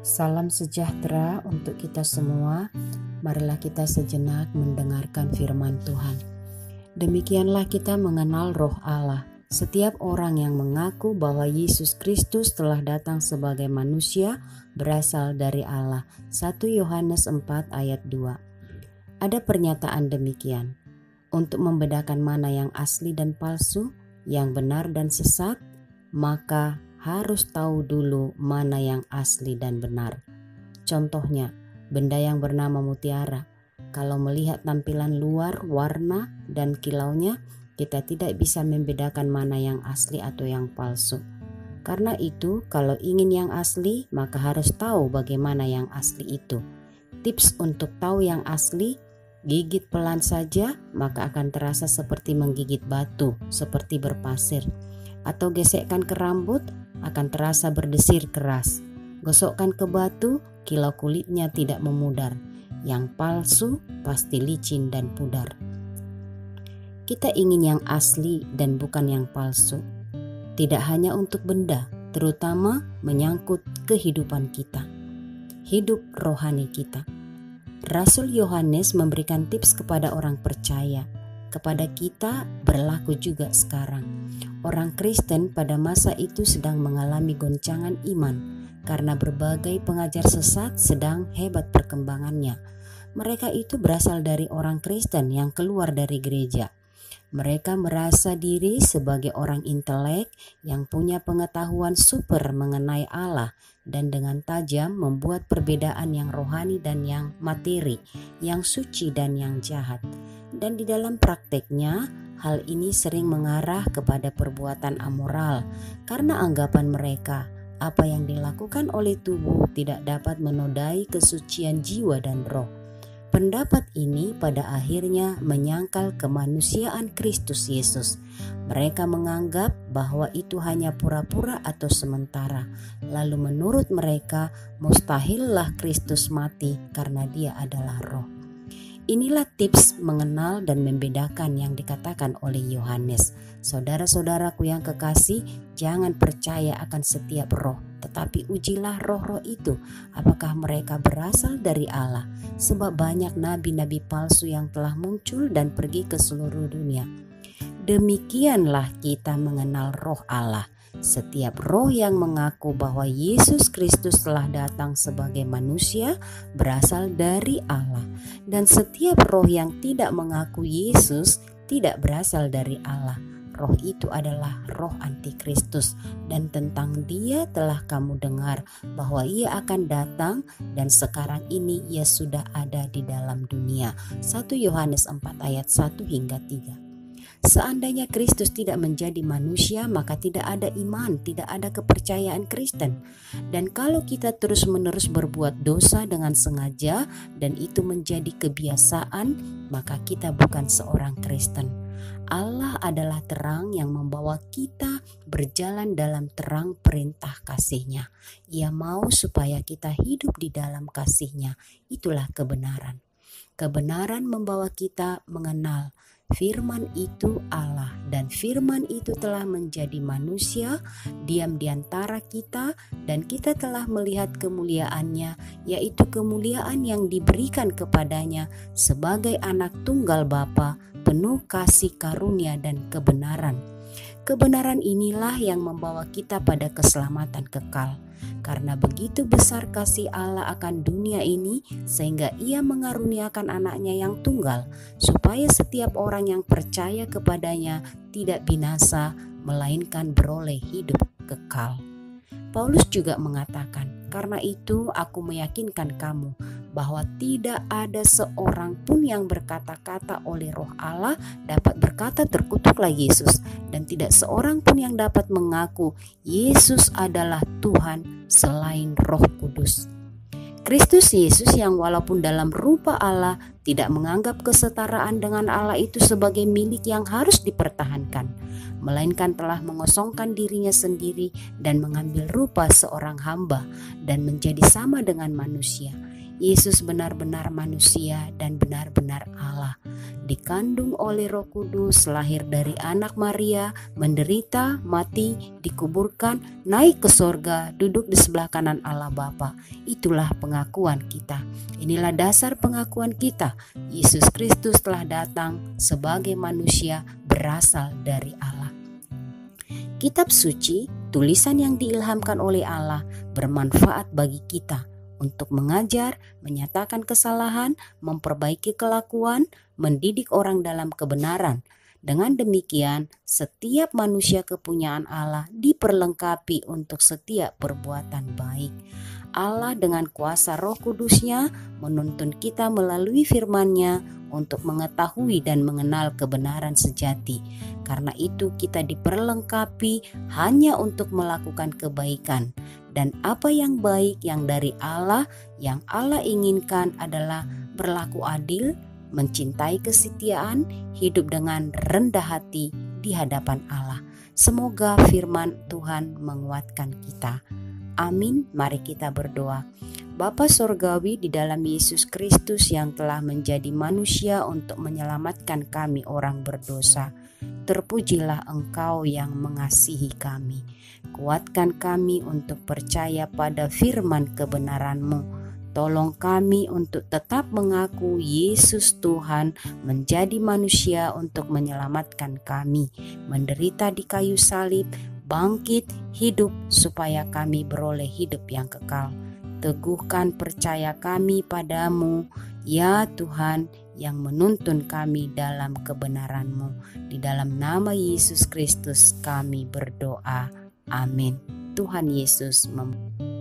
Salam sejahtera untuk kita semua. Marilah kita sejenak mendengarkan firman Tuhan. Demikianlah kita mengenal Roh Allah. Setiap orang yang mengaku bahwa Yesus Kristus telah datang sebagai manusia berasal dari Allah. 1 Yohanes 4 ayat 2. Ada pernyataan demikian. Untuk membedakan mana yang asli dan palsu, yang benar dan sesat, maka harus tahu dulu mana yang asli dan benar. Contohnya, benda yang bernama mutiara. Kalau melihat tampilan luar, warna, dan kilaunya, kita tidak bisa membedakan mana yang asli atau yang palsu. Karena itu, kalau ingin yang asli, maka harus tahu bagaimana yang asli itu. Tips untuk tahu yang asli, gigit pelan saja, maka akan terasa seperti menggigit batu, seperti berpasir. Atau gesekkan ke rambut, akan terasa berdesir keras. Gosokkan ke batu, kilau kulitnya tidak memudar. Yang palsu pasti licin dan pudar. Kita ingin yang asli dan bukan yang palsu. Tidak hanya untuk benda, terutama menyangkut kehidupan kita, hidup rohani kita. Rasul Yohanes memberikan tips kepada orang percaya. Kepada kita berlaku juga sekarang. Orang Kristen pada masa itu sedang mengalami goncangan iman karena berbagai pengajar sesat sedang hebat perkembangannya. Mereka itu berasal dari orang Kristen yang keluar dari gereja. Mereka merasa diri sebagai orang intelek yang punya pengetahuan super mengenai Allah dan dengan tajam membuat perbedaan yang rohani dan yang materi, yang suci dan yang jahat. Dan di dalam prakteknya, hal ini sering mengarah kepada perbuatan amoral karena anggapan mereka apa yang dilakukan oleh tubuh tidak dapat menodai kesucian jiwa dan roh. Pendapat ini pada akhirnya menyangkal kemanusiaan Kristus Yesus. Mereka menganggap bahwa itu hanya pura-pura atau sementara. Lalu menurut mereka mustahillah Kristus mati karena dia adalah roh. Inilah tips mengenal dan membedakan yang dikatakan oleh Yohanes. Saudara-saudaraku yang kekasih, jangan percaya akan setiap roh, tetapi ujilah roh-roh itu, apakah mereka berasal dari Allah. Sebab banyak nabi-nabi palsu yang telah muncul dan pergi ke seluruh dunia. Demikianlah kita mengenal roh Allah. Setiap roh yang mengaku bahwa Yesus Kristus telah datang sebagai manusia berasal dari Allah. Dan setiap roh yang tidak mengaku Yesus tidak berasal dari Allah. Roh itu adalah roh antikristus dan tentang dia telah kamu dengar bahwa ia akan datang dan sekarang ini ia sudah ada di dalam dunia. 1 Yohanes 4 ayat 1 hingga 3. Seandainya Kristus tidak menjadi manusia, maka tidak ada iman, tidak ada kepercayaan Kristen. Dan kalau kita terus-menerus berbuat dosa dengan sengaja dan itu menjadi kebiasaan, maka kita bukan seorang Kristen. Allah adalah terang yang membawa kita berjalan dalam terang perintah kasih-Nya. Ia mau supaya kita hidup di dalam kasih-Nya. Itulah kebenaran. Kebenaran membawa kita mengenal Firman itu Allah dan firman itu telah menjadi manusia, diam di antara kita dan kita telah melihat kemuliaannya, yaitu kemuliaan yang diberikan kepadanya sebagai anak tunggal Bapa, penuh kasih karunia dan kebenaran. Kebenaran inilah yang membawa kita pada keselamatan kekal. Karena begitu besar kasih Allah akan dunia ini sehingga ia mengaruniakan anaknya yang tunggal supaya setiap orang yang percaya kepadanya tidak binasa melainkan beroleh hidup kekal. Paulus juga mengatakan, karena itu aku meyakinkan kamu bahwa tidak ada seorang pun yang berkata-kata oleh roh Allah dapat berkata terkutuklah Yesus, dan tidak seorang pun yang dapat mengaku Yesus adalah Tuhan selain Roh Kudus. Kristus Yesus yang walaupun dalam rupa Allah tidak menganggap kesetaraan dengan Allah itu sebagai milik yang harus dipertahankan, melainkan telah mengosongkan dirinya sendiri dan mengambil rupa seorang hamba dan menjadi sama dengan manusia. Yesus benar-benar manusia dan benar-benar Allah. Dikandung oleh Roh Kudus, lahir dari anak Maria, menderita, mati, dikuburkan, naik ke sorga, duduk di sebelah kanan Allah Bapa. Itulah pengakuan kita. Inilah dasar pengakuan kita. Yesus Kristus telah datang sebagai manusia berasal dari Allah. Kitab suci, tulisan yang diilhamkan oleh Allah, bermanfaat bagi kita untuk mengajar, menyatakan kesalahan, memperbaiki kelakuan, mendidik orang dalam kebenaran. Dengan demikian, setiap manusia kepunyaan Allah diperlengkapi untuk setiap perbuatan baik. Allah dengan kuasa Roh Kudus-Nya menuntun kita melalui firman-Nya untuk mengetahui dan mengenal kebenaran sejati. Karena itu kita diperlengkapi hanya untuk melakukan kebaikan. Dan apa yang baik yang dari Allah, yang Allah inginkan adalah berlaku adil, mencintai kesetiaan, hidup dengan rendah hati di hadapan Allah. Semoga firman Tuhan menguatkan kita. Amin. Mari kita berdoa. Bapa Sorgawi, di dalam Yesus Kristus yang telah menjadi manusia untuk menyelamatkan kami orang berdosa, terpujilah Engkau yang mengasihi kami. Kuatkan kami untuk percaya pada firman kebenaran-Mu. Tolong kami untuk tetap mengaku Yesus Tuhan, menjadi manusia untuk menyelamatkan kami, menderita di kayu salib, bangkit, hidup supaya kami beroleh hidup yang kekal. Teguhkan percaya kami padamu, ya Tuhan, yang menuntun kami dalam kebenaran-Mu. Di dalam nama Yesus Kristus kami berdoa. Amin. Tuhan Yesus memberkati.